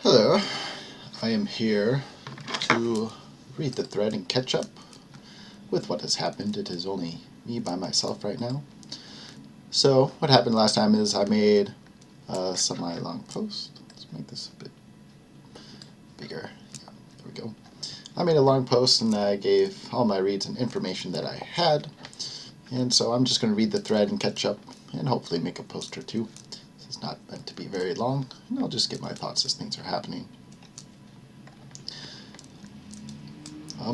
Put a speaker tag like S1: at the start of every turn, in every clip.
S1: Hello, I am here to read the thread and catch up with what has happened. It is only me by myself right now. So what happened last time is I made a semi-long post. Let's make this a bit bigger. Yeah, there we go. I made a long post and I gave all my reads and information that I had. And so I'm just going to read the thread and catch up and hopefully make a post or two. This is not meant to be very long, and I'll just get my thoughts as things are happening.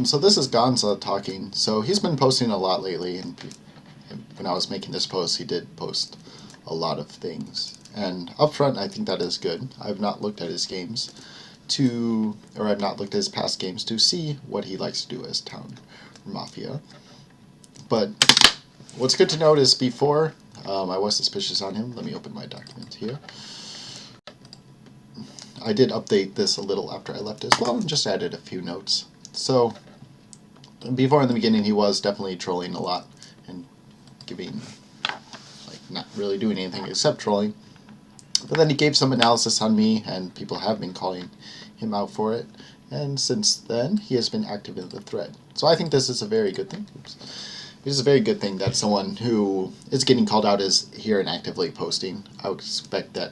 S1: So this is Gonza talking. So he's been posting a lot lately, and when I was making this post, he did post a lot of things. And up front, I think that is good. I've not looked at his games I've not looked at his past games to see what he likes to do as Town Mafia. But what's good to note is before I was suspicious on him. Let me open my document here. I did update this a little after I left as well and just added a few notes. So before in the beginning he was definitely trolling a lot and not really doing anything except trolling. But then he gave some analysis on me and people have been calling him out for it. And since then he has been active in the thread. So I think this is a very good thing. This is a very good thing that someone who is getting called out is here and actively posting. I would expect that,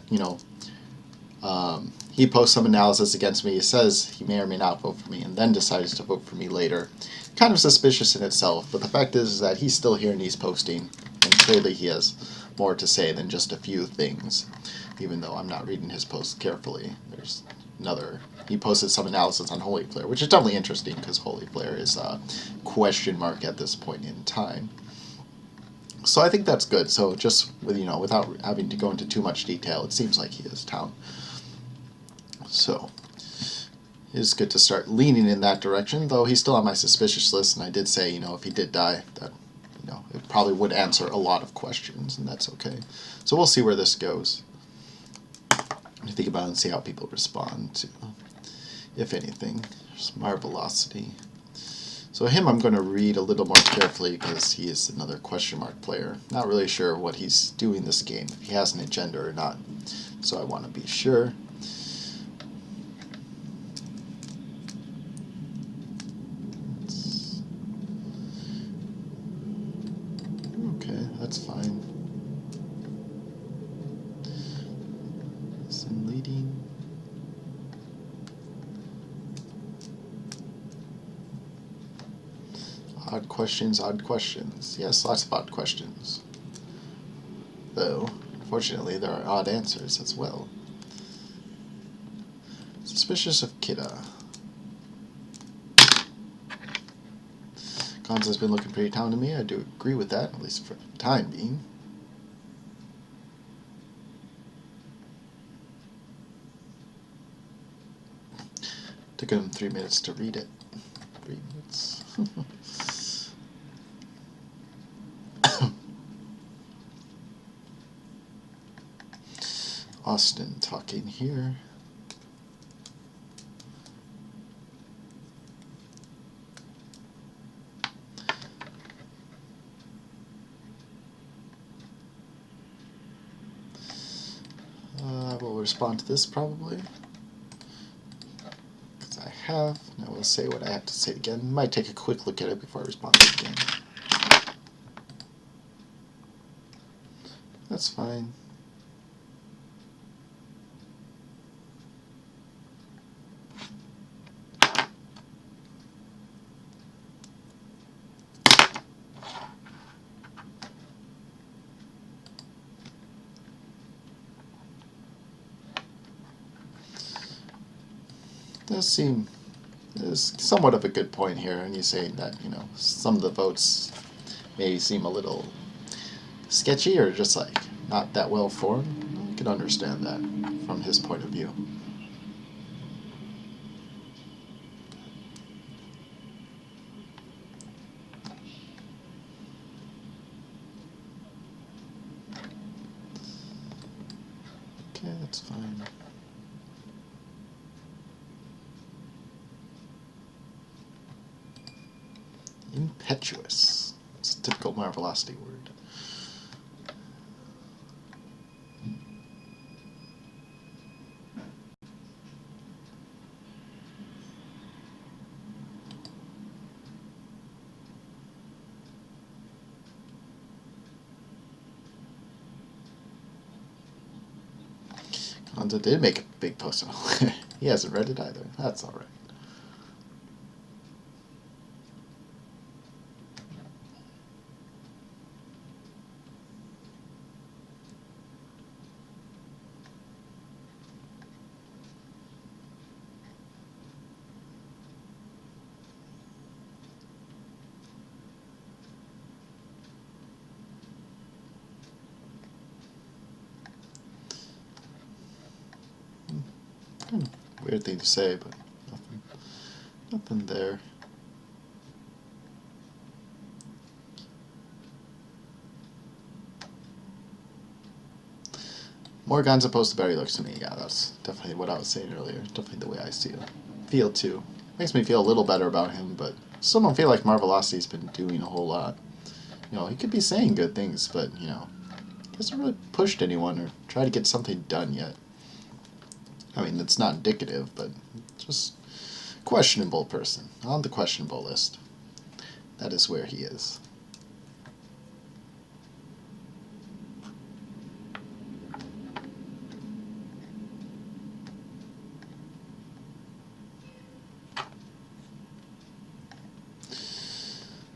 S1: he posts some analysis against me, says he may or may not vote for me, and then decides to vote for me later. Kind of suspicious in itself, but the fact is that he's still here and he's posting, and clearly he has more to say than just a few things, even though I'm not reading his posts carefully. There's he posted some analysis on Holy Flare, which is definitely interesting because Holy Flare is a question mark at this point in time. So I think that's good. So just without having to go into too much detail, it seems like he is Town. So it is good to start leaning in that direction, though he's still on my suspicious list, and I did say, if he did die, that it probably would answer a lot of questions, and that's okay. So we'll see where this goes. I think about it and see how people respond to, if anything. There's Marvelocity. So him I'm going to read a little more carefully because he is another question mark player. Not really sure what he's doing this game, if he has an agenda or not. So I want to be sure. Okay, that's fine. Some leading. Odd questions, odd questions. Yes, lots of odd questions. Though, unfortunately, there are odd answers as well. Suspicious of Kidda. Gonza's been looking pretty Town to me. I do agree with that, at least for the time being. Took him 3 minutes to read it. 3 minutes. Austin talking here. I will respond to this probably. Because I have. And I will say what I have to say again. Might take a quick look at it before I respond to it again. That's fine. Does seem is somewhat of a good point here, and he's saying that some of the votes may seem a little sketchy or just not that well formed. I can understand that from his point of view. Okay, that's fine. Impetuous. It's a typical Marvelocity word. Gonza did make a big post on it. He hasn't read it either. That's alright. Kind of weird thing to say, but nothing there. More guns opposed to Barry looks to me. Yeah, that's definitely what I was saying earlier. Definitely the way I see it. Feel too. Makes me feel a little better about him, but still don't feel like Marvelocity's been doing a whole lot. You know, he could be saying good things, but he hasn't really pushed anyone or tried to get something done yet. I mean, it's not indicative, but just questionable person. On the questionable list. That is where he is.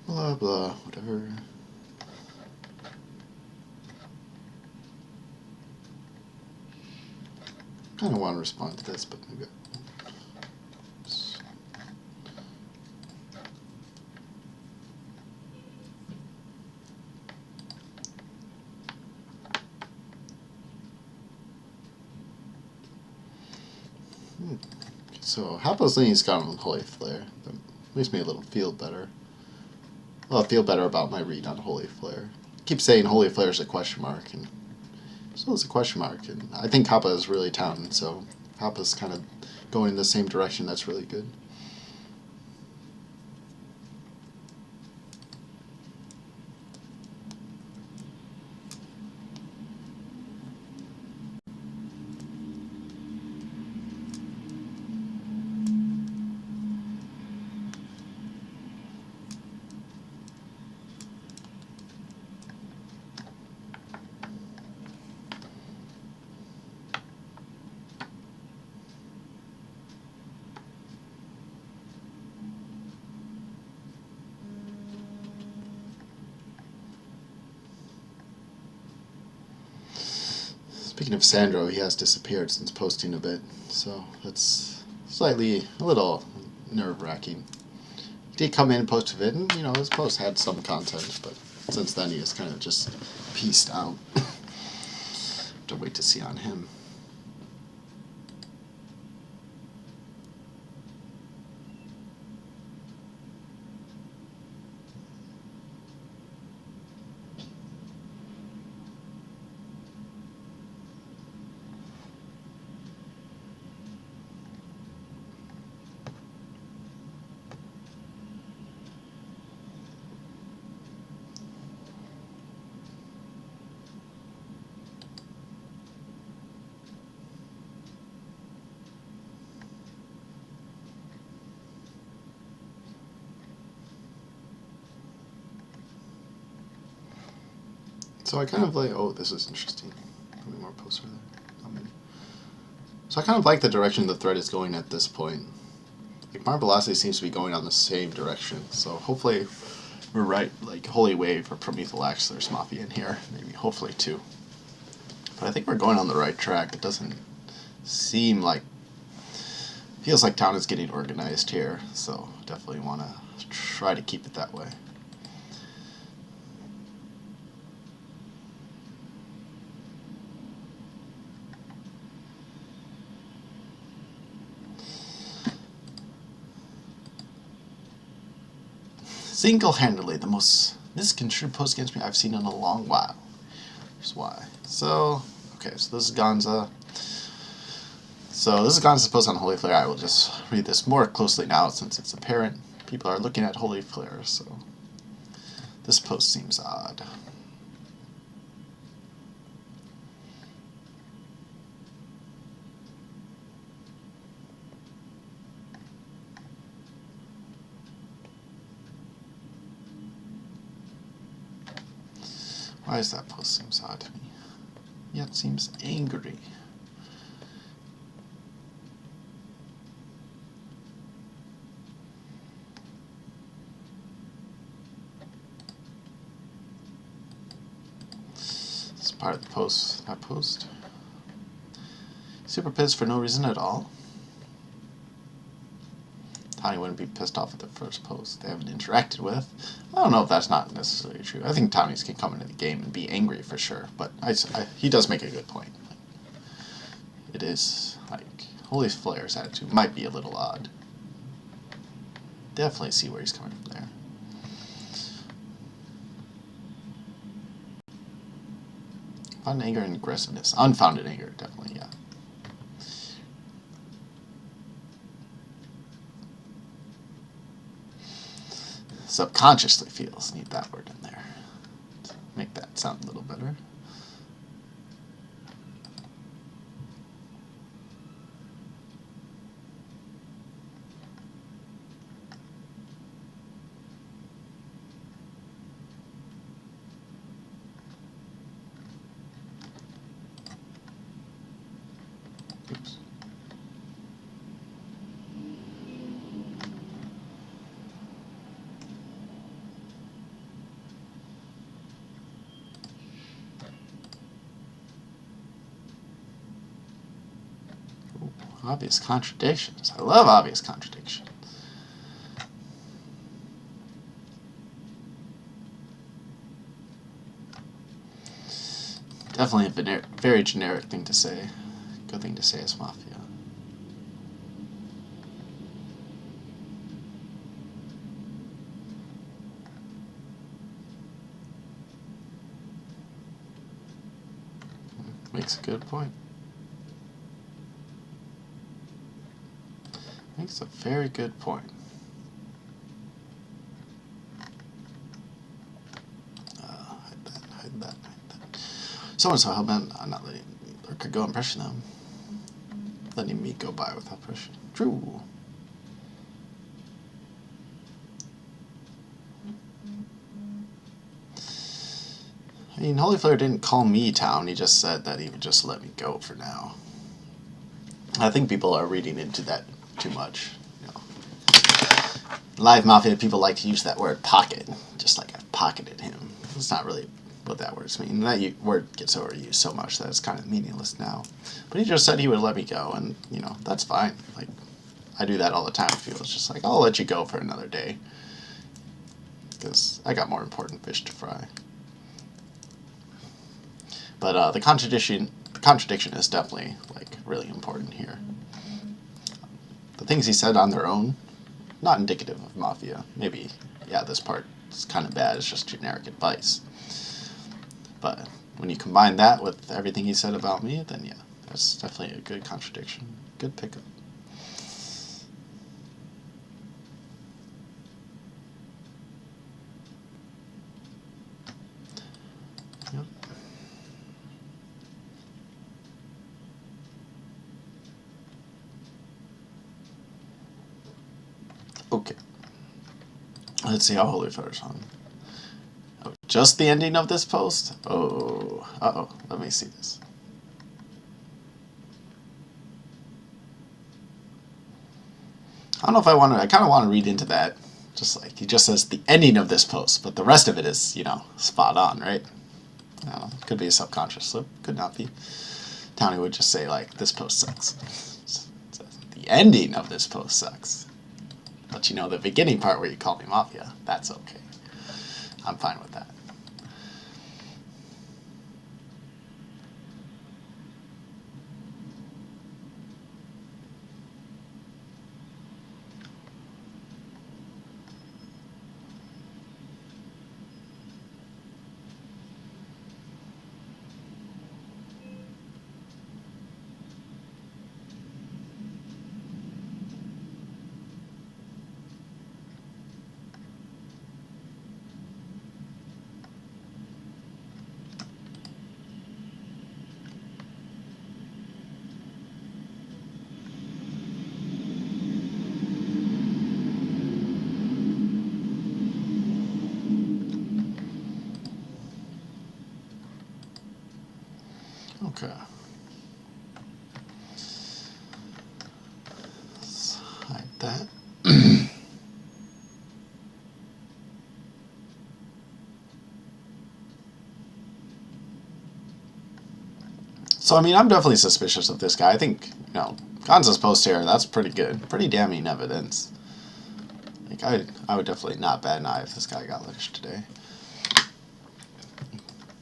S1: Blah, blah, whatever. I kind of want to respond to this, but maybe So, Haplessly's got on Holy Flare. That makes me a little feel better. Well, I feel better about my read on Holy Flare. I keep saying Holy Flare is a question mark, and still is a question mark. And I think Kappa is really talented, so Kappa's kind of going in the same direction. That's really good. Speaking of Sandro, he has disappeared since posting a bit, so that's a little nerve-wracking. He did come in and post a bit, and his post had some content, but since then he has kind of just pieced out. Have to wait to see on him. So I kind of like, oh, this is interesting. How many more posts are there? Not many. So I kind of like the direction the thread is going at this point. Like, Marvelocity seems to be going on the same direction, so hopefully we're right. Like, Holy Wave or Promethylax, there's Mafia in here, maybe, hopefully too. But I think we're going on the right track. It doesn't seem like, feels like town is getting organized here, so definitely want to try to keep it that way. Single-handedly the most misconstrued post against me I've seen in a long while. Here's why. So, okay, so this is Gonza. So this is Gonza's post on Holy Flare. I will just read this more closely now since it's apparent people are looking at Holy Flare, so this post seems odd. Why does that post seems odd to me? Yet seems angry. part of the post. That post. Super pissed for no reason at all. Tony wouldn't be pissed off at the first post they haven't interacted with. I don't know if that's not necessarily true. I think Townies can come into the game and be angry for sure, but he does make a good point. It is, like, Holy Flare's attitude might be a little odd. Definitely see where he's coming from there. Founded anger and aggressiveness. Unfounded anger, definitely, yeah. Subconsciously feels. Need that word in there to make that sound a little better. Oops. Obvious contradictions. I love obvious contradictions. Definitely a very generic thing to say. Good thing to say as Mafia. Makes a good point. Makes a very good point. Hide that. Someone so hellbent on not letting Lurker go and pressure them. Letting me go by without pressure. True. I mean, Holy Flare didn't call me Town, he just said that he would just let me go for now. I think people are reading into that too much. You know. Live Mafia people like to use that word pocket, just like I pocketed him. It's not really what that word means. That word gets overused so much that it's kind of meaningless now. But he just said he would let me go, and you know, that's fine. Like, I do that all the time with people. It's just like, I'll let you go for another day, because I got more important fish to fry. But the contradiction is definitely like really important here. The things he said on their own, not indicative of Mafia. Maybe, yeah, this part is kind of bad. It's just generic advice. But when you combine that with everything he said about me, then yeah, that's definitely a good contradiction. Good pickup. Yep. Okay. Let's see how Holy Flare's on. Oh, just the ending of this post? Oh, uh-oh. Let me see this. I don't know if I want to... I kind of want to read into that. Just like, he just says the ending of this post, but the rest of it is, you know, spot on, right? I don't know. Could be a subconscious slip. Could not be. Townie would just say, like, this post sucks. The ending of this post sucks. But you know, the beginning part where you call me Mafia, that's okay. I'm fine with that. Okay. Let's hide that. So, I mean, I'm definitely suspicious of this guy. I think, you know, Gonza's post here, that's pretty good. Pretty damning evidence. Like, I would definitely not bat an eye if this guy got lynched today.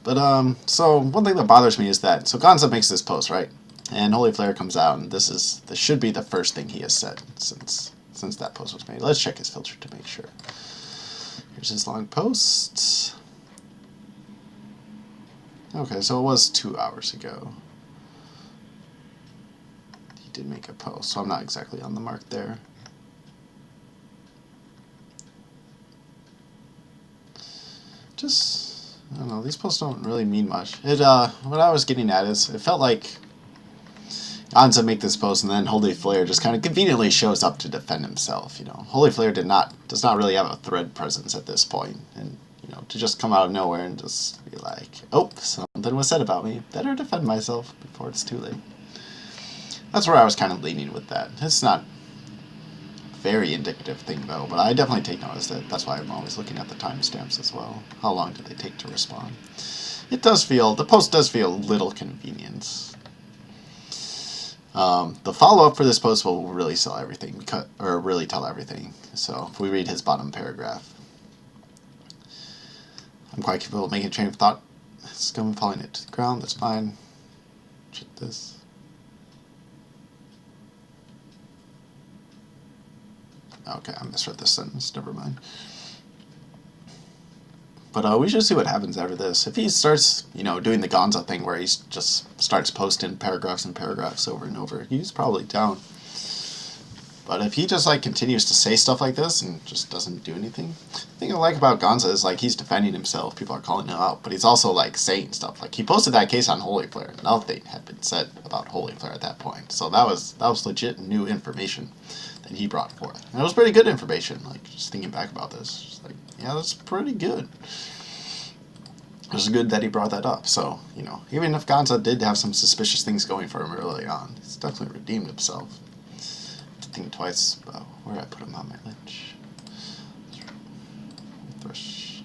S1: But, so, one thing that bothers me is that, so Gonza makes this post, right? And Holy Flare comes out, and this should be the first thing he has said since that post was made. Let's check his filter to make sure. Here's his long post. Okay, so it was 2 hours ago. He did make a post, so I'm not exactly on the mark there. Just, I don't know, these posts don't really mean much. What I was getting at is, it felt like Gonza make this post, and then Holy Flare just kind of conveniently shows up to defend himself. You know, Holy Flare does not really have a thread presence at this point, and you know, to just come out of nowhere and just be like, "Oh, something was said about me. Better defend myself before it's too late." That's where I was kind of leaning with that. It's not a very indicative thing though, but I definitely take notice that. That's why I'm always looking at the timestamps as well. How long do they take to respond? The post does feel a little convenience. The follow-up for this post will really sell everything, or really tell everything. So if we read his bottom paragraph, I'm quite capable of making a train of thought. Scum falling it to the ground, that's fine. Check this. Okay, I misread this sentence, never mind. But we should see what happens after this. If he starts, you know, doing the Gonza thing where he just starts posting paragraphs and paragraphs over and over, he's probably down. But if he just, like, continues to say stuff like this and just doesn't do anything, the thing I like about Gonza is, like, he's defending himself. People are calling him out. But he's also, like, saying stuff. Like, he posted that case on Holy Flare. Nothing had been said about Holy Flare at that point. So that was legit new information that he brought forth. And it was pretty good information. Like, just thinking back about this. Just like, yeah, that's pretty good. It was good that he brought that up. So, you know, even if Gonza did have some suspicious things going for him early on, he's definitely redeemed himself. Think twice about where I put him on my lynch. Thrush.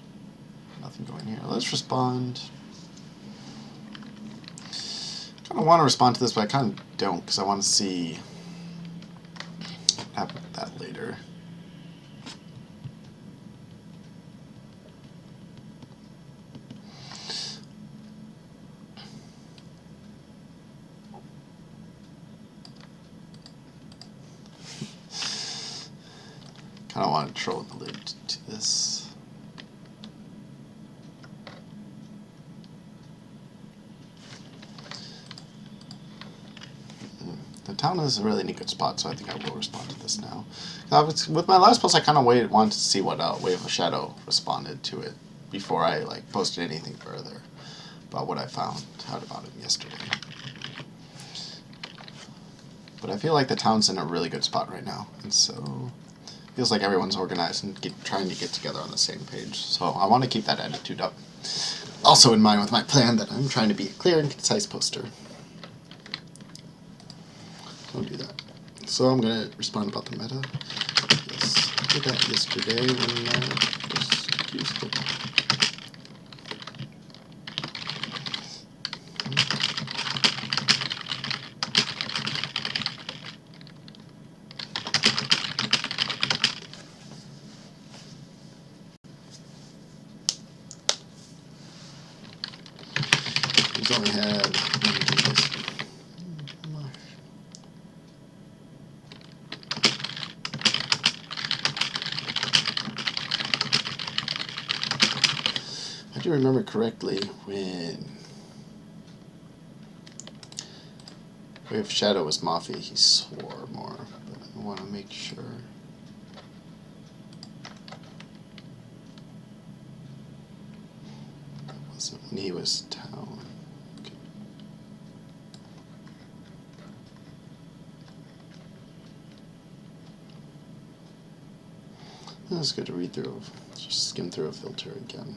S1: Nothing going here. Let's respond. I kind of want to respond to this, but I kind of don't, because I want to see what happened with that later. I don't want to troll the lid to this. The town is really in a good spot, so I think I will respond to this now. With my last post, I kind of wanted to see what Wave of Shadow responded to it before I posted anything further about what I found out about him yesterday. But I feel like the town's in a really good spot right now, and so feels like everyone's organized and trying to get together on the same page. So I want to keep that attitude up. Also in mind with my plan that I'm trying to be a clear and concise poster. Don't do that. So I'm going to respond about the meta. Yes, I did that yesterday when I was used it. He's only had I do remember correctly when Wave of Shadow was Mafia, he swore more, but I want to make sure. That wasn't when he was town. Okay. That's good to read through. Just skim through a filter again.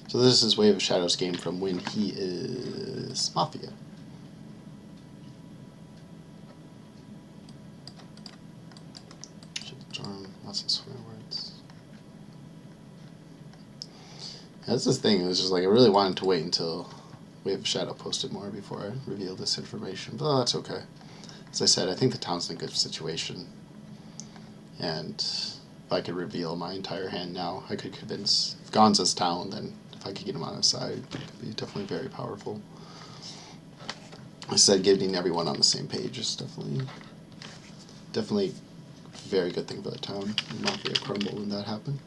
S1: So this is Wave of Shadow's game from when he is Mafia. Lots of swear words. That's the thing. It was just like I really wanted to wait until probably have Shadow posted more before I reveal this information, but that's okay. As I said, I think the town's in a good situation, and if I could reveal my entire hand now, I could convince, if Gonza's town, then if I could get him on his side, it could be definitely very powerful. I said getting everyone on the same page is definitely a very good thing for the town. Mafia crumble when that happened.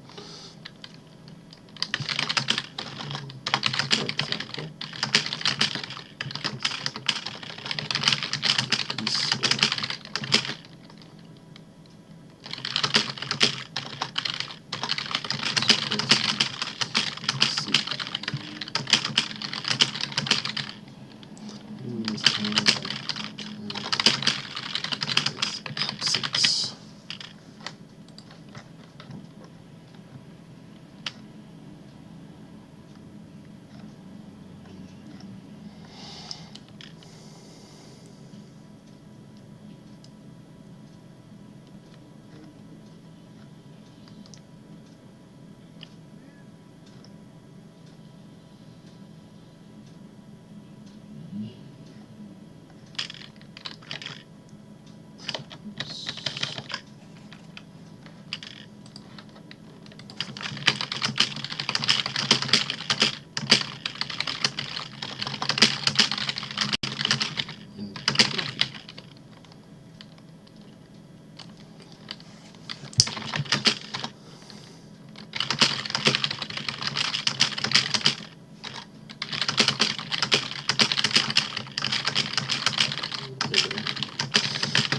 S1: For example,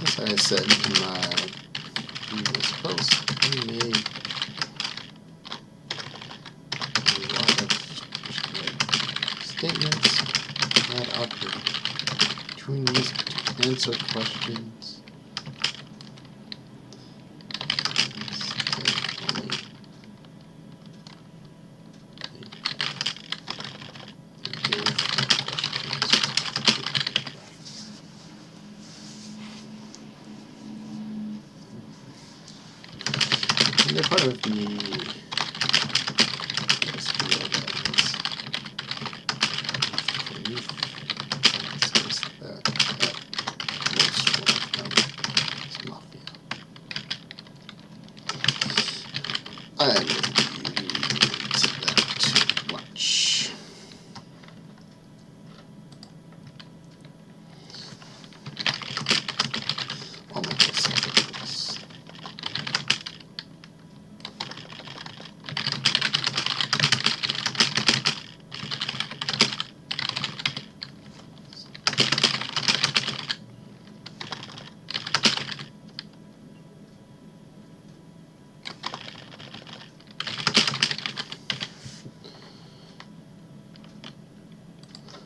S1: as I said in my previous post, I made a lot of statements that out between these answer questions. They're part of the I didn't use that too much. I'll make this this.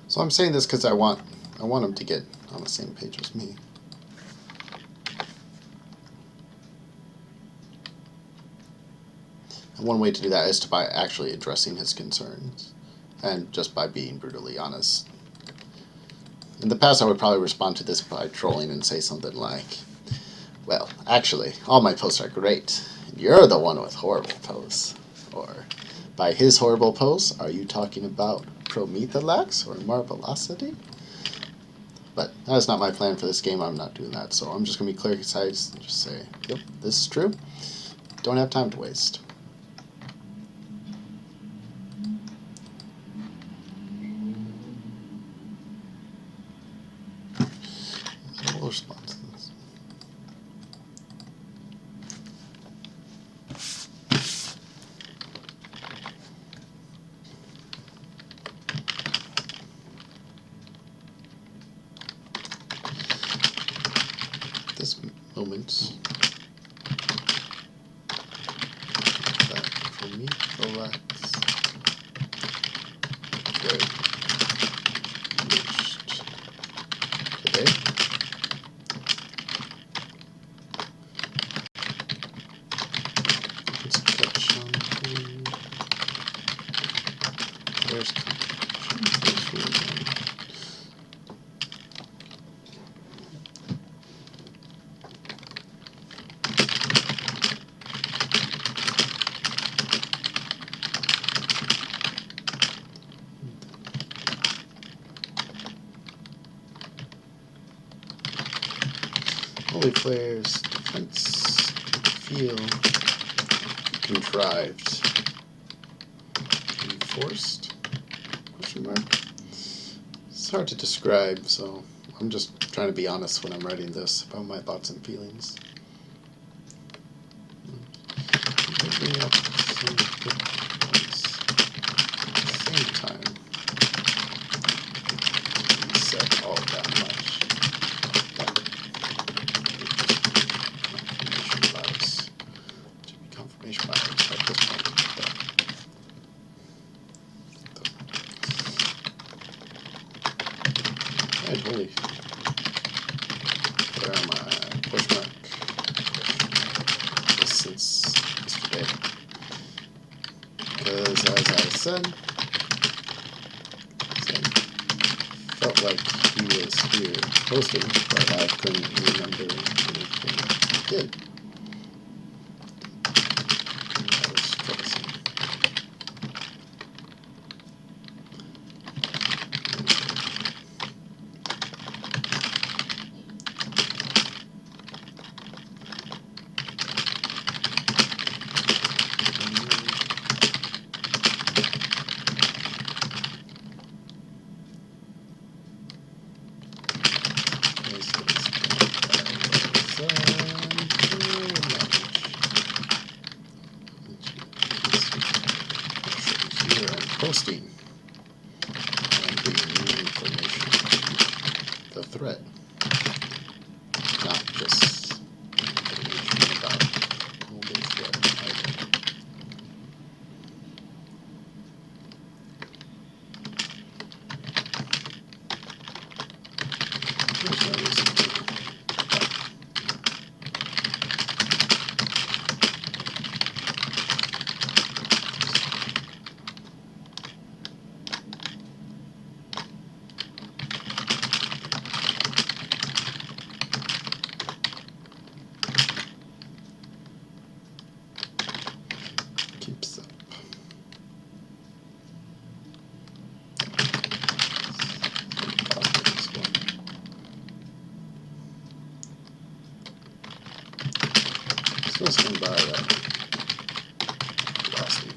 S1: So I'm saying this because I want him to get on the same page as me. And one way to do that is by actually addressing his concerns, and just by being brutally honest. In the past, I would probably respond to this by trolling and say something like, well, actually, all my posts are great. You're the one with horrible posts. Or, by his horrible posts, are you talking about Promethalax or Marvelocity? But that is not my plan for this game. I'm not doing that. So I'm just going to be clear, concise, and just say, yep, this is true. Don't have time to waste. So we'll respond to this. This moment that for me relax very reached today. Let's touch on there's Holy Flare's defense feel contrived. Enforced? Question mark? It's hard to describe, so I'm just trying to be honest when I'm writing this about my thoughts and feelings. Bring up some good points. At the same time, set all that much. Confirmation bias. Should be confirmation bias at this point. And holy, where am I? Push mark. Since yesterday. Because as I said, felt like he was here posting, but I couldn't remember anything he did. That was troublesome. Posting and bringing new information to the thread, not just information about holding thread either. There's no reason to. Keeps up. Still stand by that. Lost me.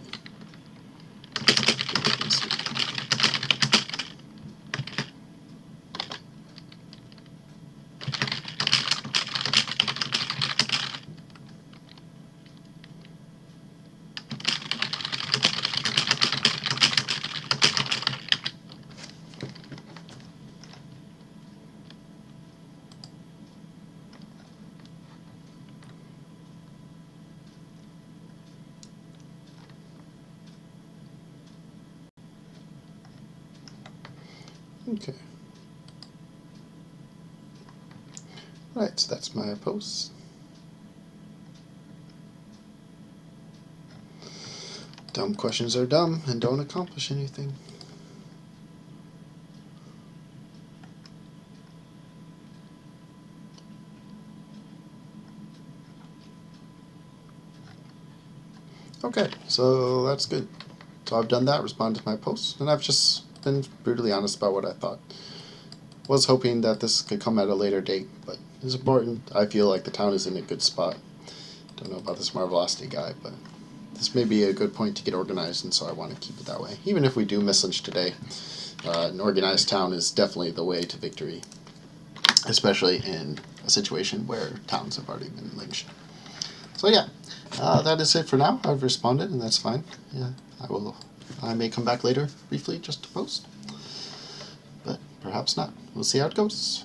S1: Okay. Right, so that's my post. Dumb questions are dumb and don't accomplish anything. Okay, so that's good. So I've done that, responded to my posts, and I've just been brutally honest about what I thought. Was hoping that this could come at a later date, but it's important. I feel like the town is in a good spot. Don't know about this Marvelocity guy, but this may be a good point to get organized, and so I want to keep it that way. Even if we do miss lunch today, an organized town is definitely the way to victory, especially in a situation where towns have already been lynched. So yeah, that is it for now. I've responded, and that's fine. Yeah, I may come back later briefly just to post, but perhaps not. We'll see how it goes.